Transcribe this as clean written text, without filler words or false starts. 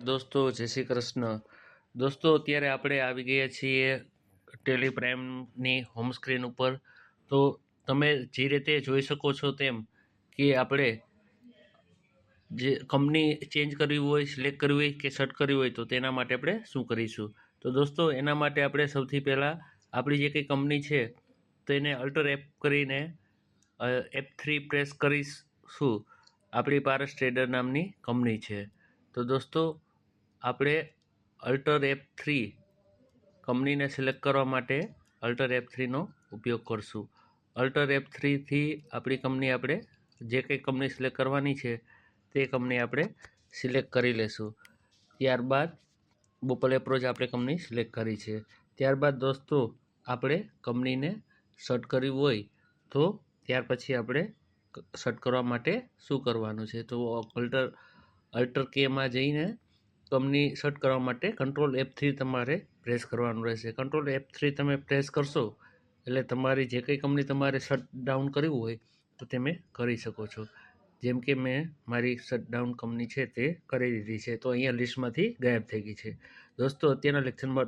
દોસ્તો જય શ્રી કૃષ્ણ. દોસ્તો અત્યારે આપણે આવી ગયા છીએ ટેલિપ્રાઇમની હોમ સ્ક્રીન ઉપર. તો તમે જે રીતે જોઈ શકો છો તેમ કે આપણે જે કંપની ચેન્જ કરવી હોય, સિલેક્ટ કરવી હોય કે સર્ટ કરવી હોય તો તેના માટે આપણે શું કરીશું. તો દોસ્તો એના માટે આપણે સૌથી પહેલાં આપણી જે કંઈ કંપની છે તેને અલ્ટર એપ કરીને F3 પ્રેસ કરીશું. આપણી પારસ ટ્રેડર નામની કંપની છે. તો દોસ્તો આપણે અલ્ટર F3 કંપનીને સિલેક્ટ કરવા માટે અલ્ટર F3નો ઉપયોગ કરશું. અલ્ટર F3થી આપણી કંપની આપણે જે કંઈ કંપની સિલેક્ટ કરવાની છે તે કંપની આપણે સિલેક્ટ કરી લેશું. ત્યારબાદ બોપલ એપ્રોચ આપણે કંપની સિલેક્ટ કરી છે. ત્યારબાદ દોસ્તો આપણે કંપનીને સર્ટ કરવી હોય તો ત્યાર પછી આપણે સર્ટ કરવા માટે શું કરવાનું છે. તો અલ્ટર કેમાં જઈને કંપની સર્ટ કરવા માટે કંટ્રોલ F3 તમારે પ્રેસ કરવાનું રહેશે. કંટ્રોલ F3 તમે પ્રેસ કરશો એટલે તમારી જે કંઈ કંપની તમારે શટ ડાઉન કરવી હોય તો તમે કરી શકો છો. જેમ કે મેં મારી શટડાઉન કંપની છે તે કરી દીધી છે, તો અહીંયા લિસ્ટમાંથી ગાયબ થઈ ગઈ છે. દોસ્તો અત્યારના લેક્ચરમાં